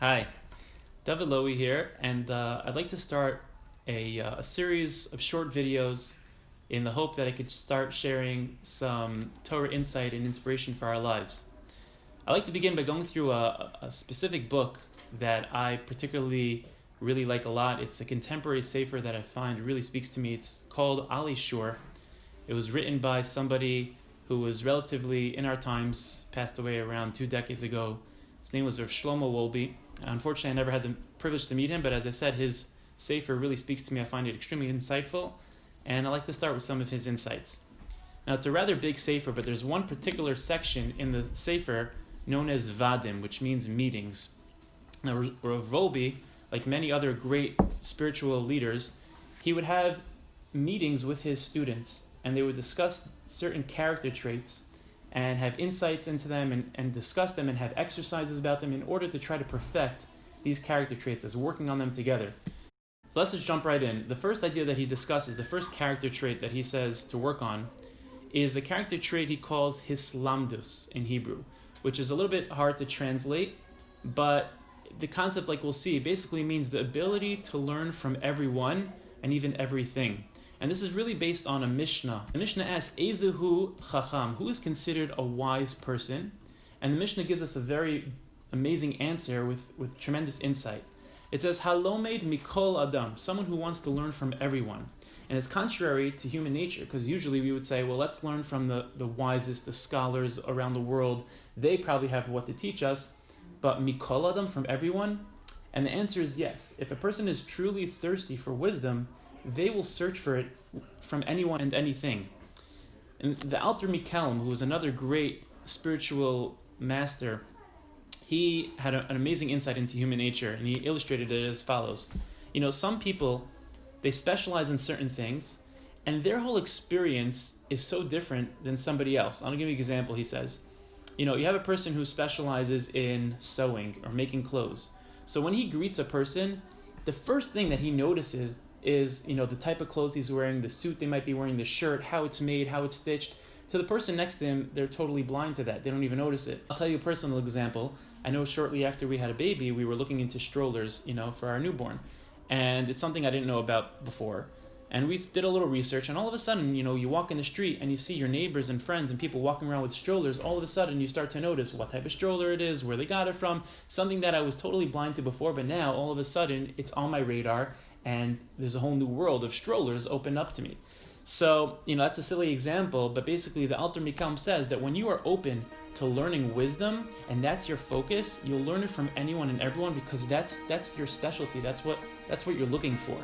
Hi, Dovid Lowy here, and I'd like to start a series of short videos in the hope that I could start sharing some Torah insight and inspiration for our lives. I'd like to begin by going through a specific book that I particularly really like a lot. It's a contemporary sefer that I find really speaks to me. It's called Alei Shur. It was written by somebody who was relatively in our times, passed away around 2 decades ago. His name was R Shlomo Wolbe. Unfortunately, I never had the privilege to meet him, but as I said, his sefer really speaks to me. I find it extremely insightful, and I'd like to start with some of his insights. Now, it's a rather big sefer, but there's one particular section in the sefer known as Vadim, which means meetings. Now, Rav Wolbe, like many other great spiritual leaders, he would have meetings with his students, and they would discuss certain character traits and have insights into them and discuss them and have exercises about them in order to try to perfect these character traits as working on them together. So let's just jump right in. The first idea that he discusses, the first character trait that he says to work on, is a character trait he calls hislamdus in Hebrew, which is a little bit hard to translate, but the concept, like we'll see, basically means the ability to learn from everyone and even everything. And this is really based on a Mishnah. The Mishnah asks, Ezehu Chacham, who is considered a wise person? And the Mishnah gives us a very amazing answer with tremendous insight. It says, Halomed Mikol Adam, someone who wants to learn from everyone. And it's contrary to human nature, because usually we would say, well, let's learn from the wisest, the scholars around the world. They probably have what to teach us. But Mikol Adam, from everyone? And the answer is yes. If a person is truly thirsty for wisdom, they will search for it from anyone and anything. And the Alter Mikelm, who was another great spiritual master, he had an amazing insight into human nature, and he illustrated it as follows. Some people, they specialize in certain things, and their whole experience is so different than somebody else. I'll give you an example. He says, you have a person who specializes in sewing or making clothes. So when he greets a person, the first thing that he notices is, the type of clothes he's wearing, the suit they might be wearing, the shirt, how it's made, how it's stitched. To the person next to him, they're totally blind to that. They don't even notice it. I'll tell you a personal example. I know shortly after we had a baby, we were looking into strollers, for our newborn. And it's something I didn't know about before. And we did a little research, and all of a sudden, you walk in the street and you see your neighbors and friends and people walking around with strollers. All of a sudden, you start to notice what type of stroller it is, where they got it from, something that I was totally blind to before, but now, all of a sudden, it's on my radar, and there's a whole new world of strollers open up to me. So, that's a silly example, but basically the Alter Mikam says that when you are open to learning wisdom, and that's your focus, you'll learn it from anyone and everyone, because that's your specialty, that's what you're looking for.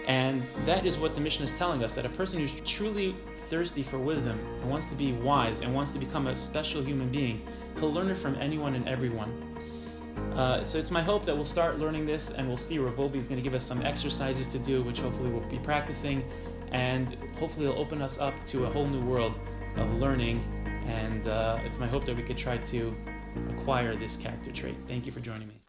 And that is what the Mishnah is telling us, that a person who's truly thirsty for wisdom and wants to be wise and wants to become a special human being, he'll learn it from anyone and everyone. So it's my hope that we'll start learning this, and we'll see Rav Wolbe is going to give us some exercises to do, which hopefully we'll be practicing, and hopefully it'll open us up to a whole new world of learning, and it's my hope that we could try to acquire this character trait. Thank you for joining me.